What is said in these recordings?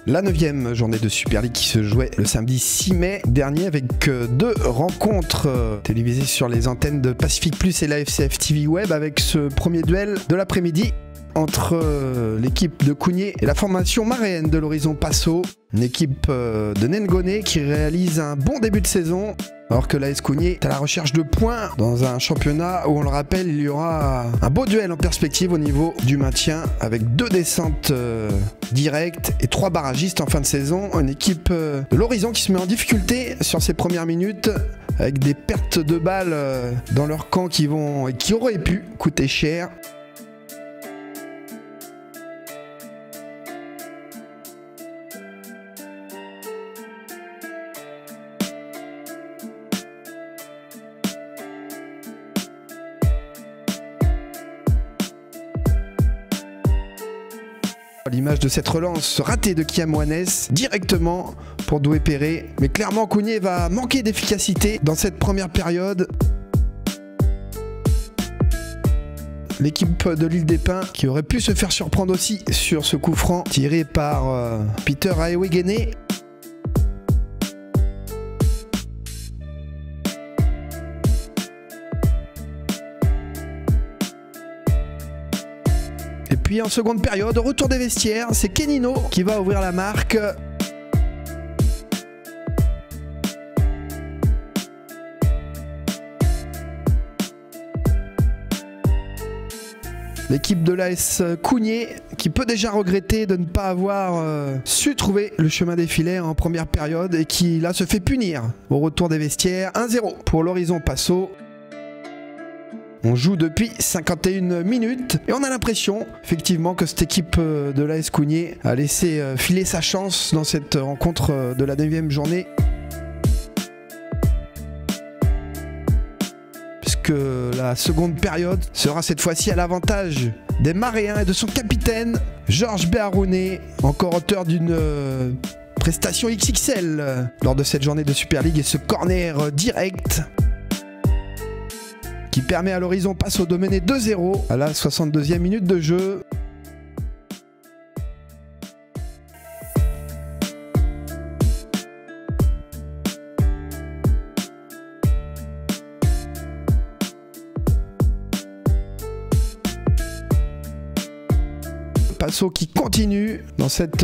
La 9e journée de Super League qui se jouait le samedi 6 mai dernier avec deux rencontres télévisées sur les antennes de Pacific Plus et la FCF TV Web, avec ce premier duel de l'après-midi entre l'équipe de Cougnier et la formation maréenne de l'Horizon Passo, une équipe de Nengoné qui réalise un bon début de saison, alors que l'AS Cougnier est à la recherche de points dans un championnat où, on le rappelle, il y aura un beau duel en perspective au niveau du maintien, avec 2 descentes directes et 3 barragistes en fin de saison. Une équipe de l'Horizon qui se met en difficulté sur ses premières minutes, avec des pertes de balles dans leur camp qui auraient pu coûter cher. L'image de cette relance ratée de Kiamouanes directement pour Doué Perret. Mais clairement, Cougnier va manquer d'efficacité dans cette première période. L'équipe de l'Île des Pins qui aurait pu se faire surprendre aussi sur ce coup franc tiré par Peter Aewegene. Et puis en seconde période, au retour des vestiaires, c'est Kenino qui va ouvrir la marque. L'équipe de l'AS Cougnier qui peut déjà regretter de ne pas avoir su trouver le chemin des filets en première période et qui là se fait punir au retour des vestiaires. 1-0 pour l'Horizon Passo. On joue depuis 51 minutes et on a l'impression effectivement que cette équipe de l'AS Cougnier a laissé filer sa chance dans cette rencontre de la 9e journée. Puisque la seconde période sera cette fois-ci à l'avantage des Maréens et de son capitaine Georges Béharounet, encore auteur d'une prestation XXL lors de cette journée de Super League, et ce corner direct qui permet à l'Horizon Passo de mener 2-0 à la 62e minute de jeu. Passo qui continue dans cette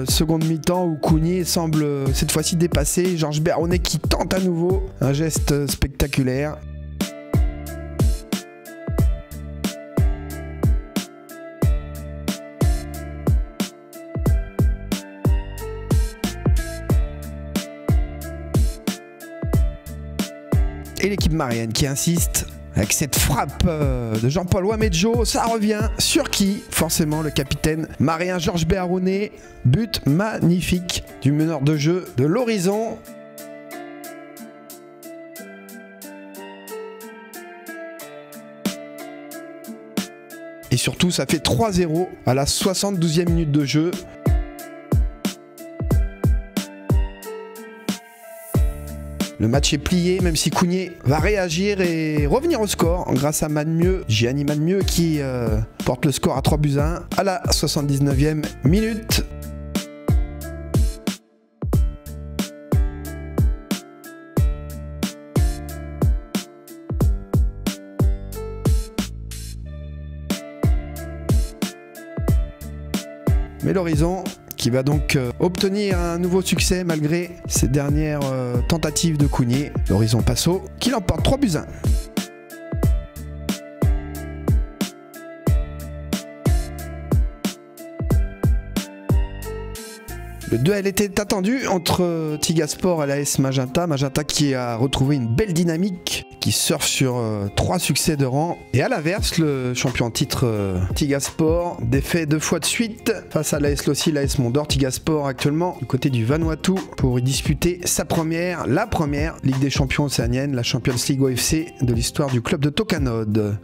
seconde mi-temps où Cougnier semble cette fois-ci dépassé. Georges Béharounet qui tente à nouveau un geste spectaculaire. Et l'équipe maréenne qui insiste avec cette frappe de Jean-Paul Ouamedjo. Ça revient sur qui? Forcément le capitaine maréen Georges Béharounet. But magnifique du meneur de jeu de l'Horizon. Et surtout ça fait 3-0 à la 72e minute de jeu. Le match est plié, même si Cougnier va réagir et revenir au score grâce à Madmieux, Gianni Madmieux qui porte le score à 3-1 à la 79e minute. Mais l'Horizon qui va donc obtenir un nouveau succès malgré ses dernières tentatives de Cougnier. L'Horizon Passo qui l'emporte 3-1. Le duel était attendu entre Tigasport et l'AS Magenta. Magenta qui a retrouvé une belle dynamique, qui surfe sur 3 succès de rang. Et à l'inverse, le champion en titre Tigasport défait 2 fois de suite face à l'AS Lossi, l'AS Mondor. Tigasport actuellement du côté du Vanuatu pour y disputer la première Ligue des champions océanienne, la Champions League OFC de l'histoire du club de Tocanode.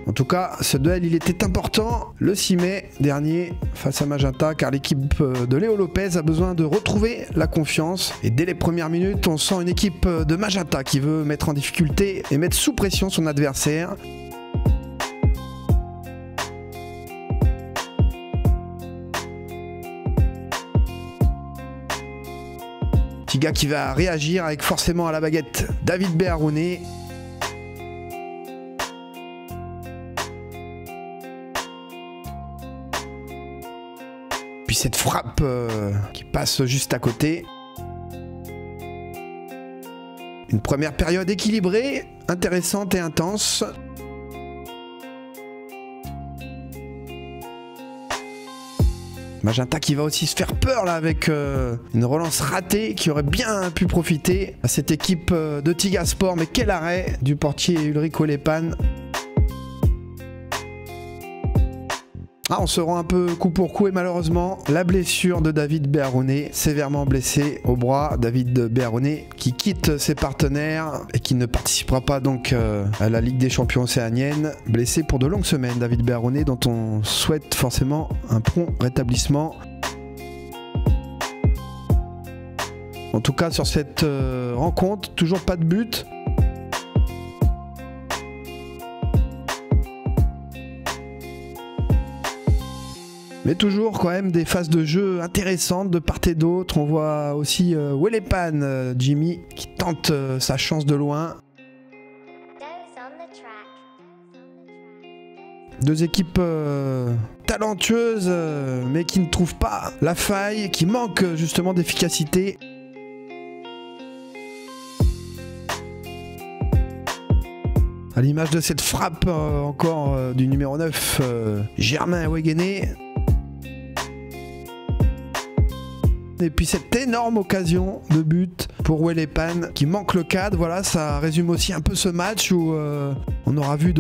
En tout cas, ce duel, il était important le 6 mai dernier face à Magenta, car l'équipe de Léo Lopez a besoin de retrouver la confiance. Et dès les premières minutes, on sent une équipe de Magenta qui veut mettre en difficulté et mettre sous pression son adversaire. Tiga qui va réagir avec forcément à la baguette David Béharounet. Puis cette frappe qui passe juste à côté. Une première période équilibrée, intéressante et intense. Magenta qui va aussi se faire peur là avec une relance ratée qui aurait bien pu profiter à cette équipe de Tiga Sport. Mais quel arrêt du portier Ulrich Welepan. Ah, on se rend un peu coup pour coup et malheureusement la blessure de David Béharounet, sévèrement blessé au bras. David Béharounet qui quitte ses partenaires et qui ne participera pas donc à la Ligue des Champions océanienne. Blessé pour de longues semaines, David Béharounet, dont on souhaite forcément un prompt rétablissement. En tout cas sur cette rencontre, toujours pas de but. Mais toujours quand même des phases de jeu intéressantes de part et d'autre. On voit aussi Welepan, Jimmy, qui tente sa chance de loin. Deux équipes talentueuses, mais qui ne trouvent pas la faille, qui manquent justement d'efficacité. À l'image de cette frappe encore du numéro 9, Germain Wegené. Et puis cette énorme occasion de but pour Welepan qui manque le cadre. Voilà, ça résume aussi un peu ce match où on aura vu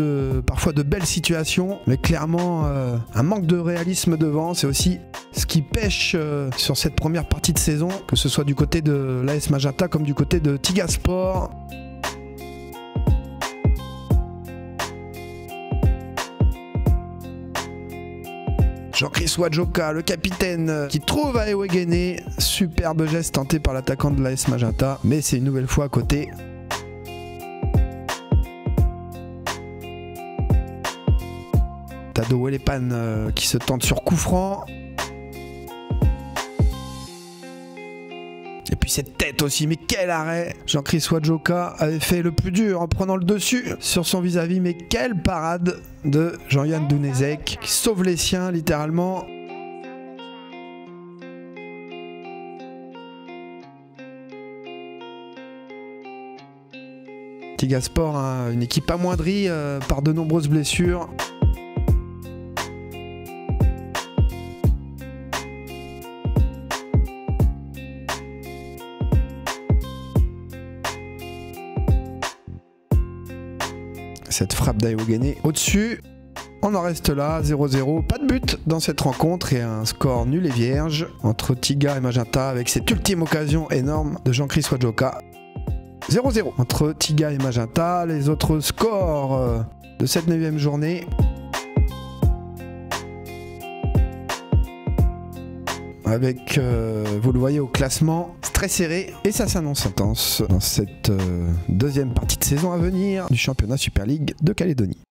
parfois de belles situations, mais clairement un manque de réalisme devant. C'est aussi ce qui pêche sur cette première partie de saison, que ce soit du côté de l'AS Magenta comme du côté de Tiga Sport. Jean-Chris Wadjoka, le capitaine, qui trouve à Wegené. Superbe geste tenté par l'attaquant de l'AS Magenta, mais c'est une nouvelle fois à côté. Tado Welepan qui se tente sur coup franc. Et puis cette tête aussi, mais quel arrêt! Jean-Chris Wadjoka avait fait le plus dur en prenant le dessus sur son vis-à-vis, mais quelle parade de Jean-Yann Dunezek qui sauve les siens littéralement. Tiga Sport, hein, une équipe amoindrie par de nombreuses blessures. Cette frappe d'Aïwegene au-dessus. On en reste là, 0-0. Pas de but dans cette rencontre et un score nul et vierge entre Tiga et Magenta avec cette ultime occasion énorme de Jean-Chris Wadjoka. 0-0 entre Tiga et Magenta. Les autres scores de cette 9e journée. Avec, vous le voyez au classement, c'est très serré et ça s'annonce intense dans cette deuxième partie de saison à venir du championnat Super League de Calédonie.